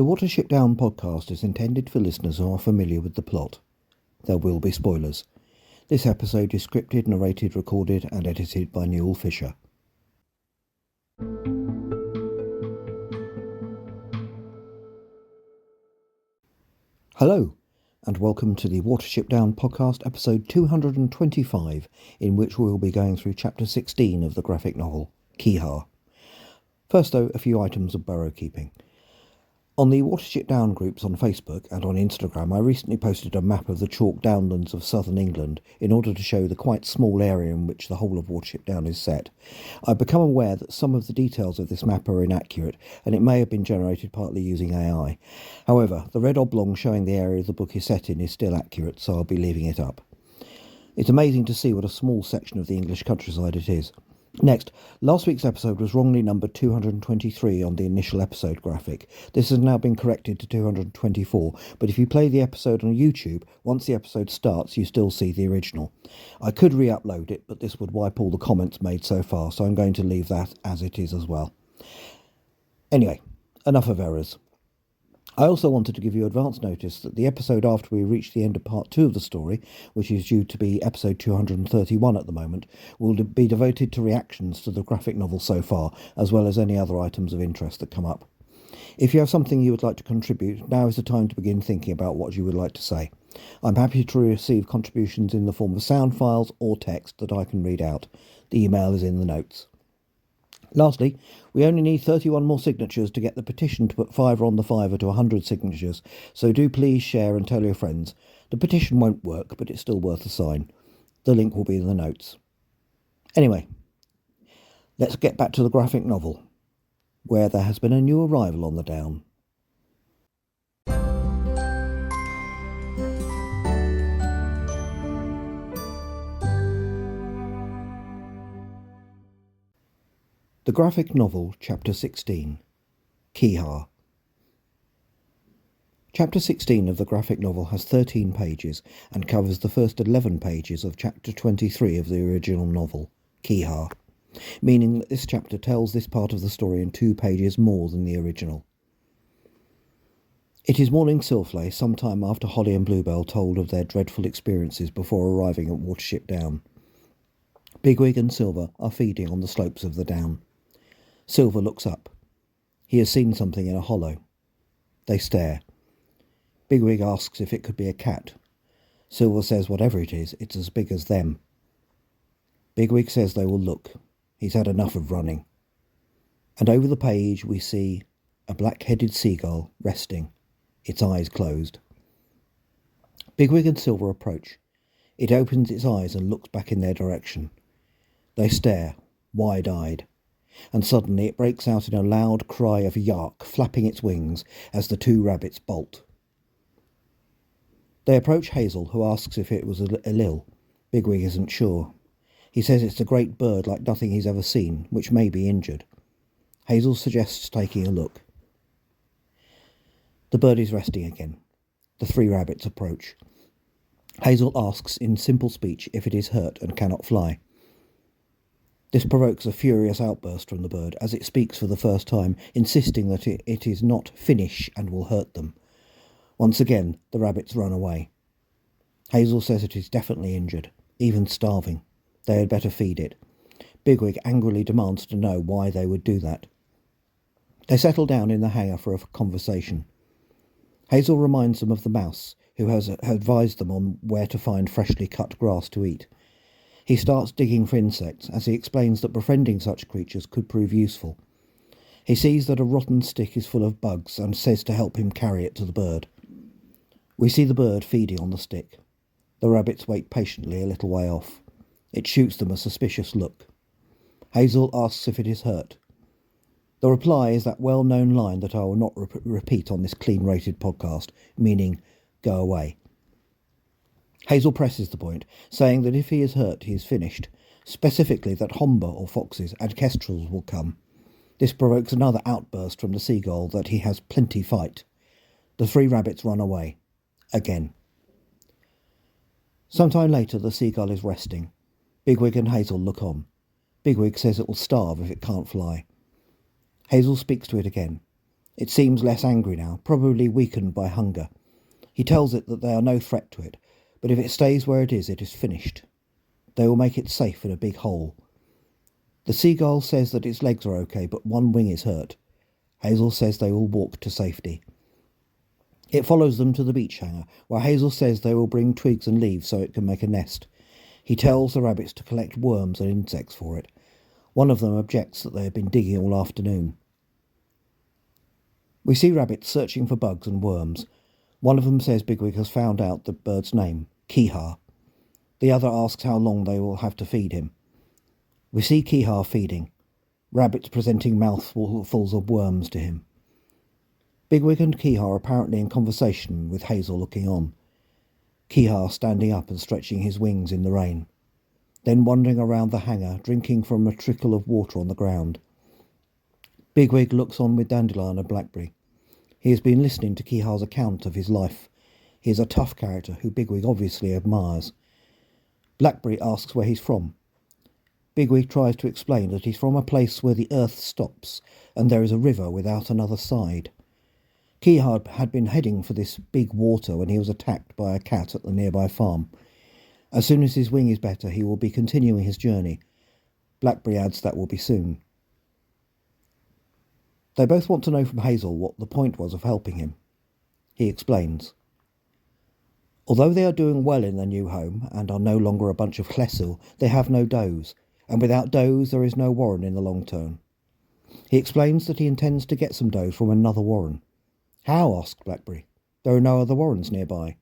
The Watership Down Podcast is intended for listeners who are familiar with the plot. There will be spoilers. This episode is scripted, narrated, recorded and edited by Newell Fisher. Hello, and welcome to the Watership Down Podcast, episode 225, in which we will be going through chapter 16 of the graphic novel, Kehaar. First, though, a few items of burrow keeping. On the Watership Down groups on Facebook and on Instagram, I recently posted a map of the chalk downlands of southern England in order to show the quite small area in which the whole of Watership Down is set. I've become aware that some of the details of this map are inaccurate, and it may have been generated partly using AI. However, the red oblong showing the area the book is set in is still accurate, so I'll be leaving it up. It's amazing to see what a small section of the English countryside it is. Next, last week's episode was wrongly numbered 223 on the initial episode graphic. This has now been corrected to 224, but if you play the episode on YouTube, once the episode starts you still see the original. I could re-upload it, but this would wipe all the comments made so far, so I'm going to leave that as it is as well. Anyway, enough of errors. I also wanted to give you advance notice that the episode after we reach the end of part 2 of the story, which is due to be episode 231 at the moment, will be devoted to reactions to the graphic novel so far, as well as any other items of interest that come up. If you have something you would like to contribute, now is the time to begin thinking about what you would like to say. I'm happy to receive contributions in the form of sound files or text that I can read out. The email is in the notes. Lastly, we only need 31 more signatures to get the petition to put Fiverr on the Fiverr to 100 signatures, so do please share and tell your friends. The petition won't work, but it's still worth a sign. The link will be in the notes. Anyway, let's get back to the graphic novel, where there has been a new arrival on the Down. The graphic novel, Chapter 16, Kehaar. Chapter 16 of the graphic novel has 13 pages and covers the first 11 pages of Chapter 23 of the original novel, Kehaar, meaning that this chapter tells this part of the story in 2 pages more than the original. It is morning Silflay, sometime after Holly and Bluebell told of their dreadful experiences before arriving at Watership Down. Bigwig and Silver are feeding on the slopes of the Down. Silver looks up. He has seen something in a hollow. They stare. Bigwig asks if it could be a cat. Silver says whatever it is, it's as big as them. Bigwig says they will look. He's had enough of running. And over the page we see a black-headed seagull resting, its eyes closed. Bigwig and Silver approach. It opens its eyes and looks back in their direction. They stare, wide-eyed. And suddenly it breaks out in a loud cry of yark, flapping its wings as the 2 rabbits bolt. They approach Hazel, who asks if it was ill. Bigwig isn't sure. He says it's a great bird like nothing he's ever seen, which may be injured. Hazel suggests taking a look. The bird is resting again. The 3 rabbits approach. Hazel asks in simple speech if it is hurt and cannot fly. This provokes a furious outburst from the bird as it speaks for the first time, insisting that it is not finish and will hurt them. Once again, the rabbits run away. Hazel says it is definitely injured, even starving. They had better feed it. Bigwig angrily demands to know why they would do that. They settle down in the hangar for a conversation. Hazel reminds them of the mouse, who has advised them on where to find freshly cut grass to eat. He starts digging for insects, as he explains that befriending such creatures could prove useful. He sees that a rotten stick is full of bugs and says to help him carry it to the bird. We see the bird feeding on the stick. The rabbits wait patiently a little way off. It shoots them a suspicious look. Hazel asks if it is hurt. The reply is that well-known line that I will not repeat on this clean-rated podcast, meaning, go away. Hazel presses the point, saying that if he is hurt, he is finished, specifically that Homber or foxes and kestrels will come. This provokes another outburst from the seagull that he has plenty fight. The 3 rabbits run away. Again. Sometime later the seagull is resting. Bigwig and Hazel look on. Bigwig says it will starve if it can't fly. Hazel speaks to it again. It seems less angry now, probably weakened by hunger. He tells it that they are no threat to it, but if it stays where it is finished. They will make it safe in a big hole. The seagull says that its legs are okay, but one wing is hurt. Hazel says they will walk to safety. It follows them to the beach hangar, where Hazel says they will bring twigs and leaves so it can make a nest. He tells the rabbits to collect worms and insects for it. One of them objects that they have been digging all afternoon. We see rabbits searching for bugs and worms. One of them says Bigwig has found out the bird's name, Kehaar. The other asks how long they will have to feed him. We see Kehaar feeding, rabbits presenting mouthfuls of worms to him. Bigwig and Kehaar are apparently in conversation, with Hazel looking on. Kehaar standing up and stretching his wings in the rain, then wandering around the hangar, drinking from a trickle of water on the ground. Bigwig looks on with Dandelion and Blackberry. He has been listening to Kehaar's account of his life. He is a tough character who Bigwig obviously admires. Blackberry asks where he's from. Bigwig tries to explain that he's from a place where the earth stops and there is a river without another side. Kehaar had been heading for this big water when he was attacked by a cat at the nearby farm. As soon as his wing is better, he will be continuing his journey. Blackberry adds that will be soon. They both want to know from Hazel what the point was of helping him. He explains. Although they are doing well in their new home and are no longer a bunch of Chlessil, they have no does, and without does there is no warren in the long term. He explains that he intends to get some does from another warren. How? Asked Blackberry. There are no other warrens nearby.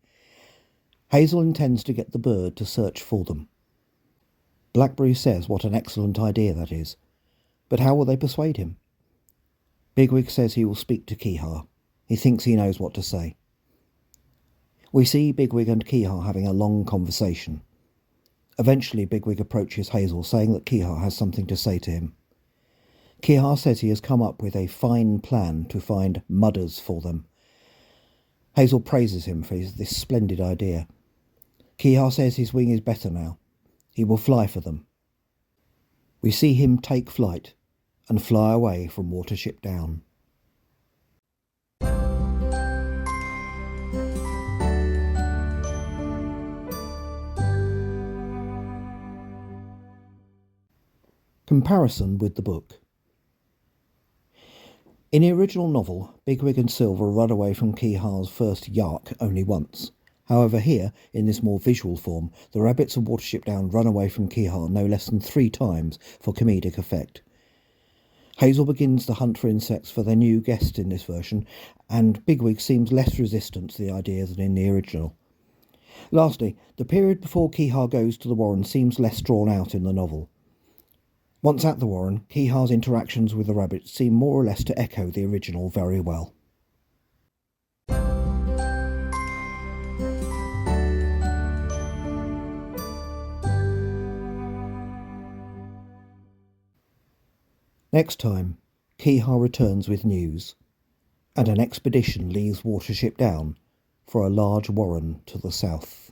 Hazel intends to get the bird to search for them. Blackberry says what an excellent idea that is, but how will they persuade him? Bigwig says he will speak to Kehaar. He thinks he knows what to say. We see Bigwig and Kehaar having a long conversation. Eventually Bigwig approaches Hazel, saying that Kehaar has something to say to him. Kehaar says he has come up with a fine plan to find mudders for them. Hazel praises him for this splendid idea. Kehaar says his wing is better now. He will fly for them. We see him take flight and fly away from Watership Down. Comparison with the book. In the original novel, Bigwig and Silver run away from Kehaar's first yark only once. However, here, in this more visual form, the rabbits of Watership Down run away from Kehaar no less than 3 times for comedic effect. Hazel begins the hunt for insects for their new guest in this version, and Bigwig seems less resistant to the idea than in the original. Lastly, the period before Kehaar goes to the warren seems less drawn out in the novel. Once at the warren, Kehaar's interactions with the rabbits seem more or less to echo the original very well. Next time, Kehaar returns with news, and an expedition leaves Watership Down for a large warren to the south.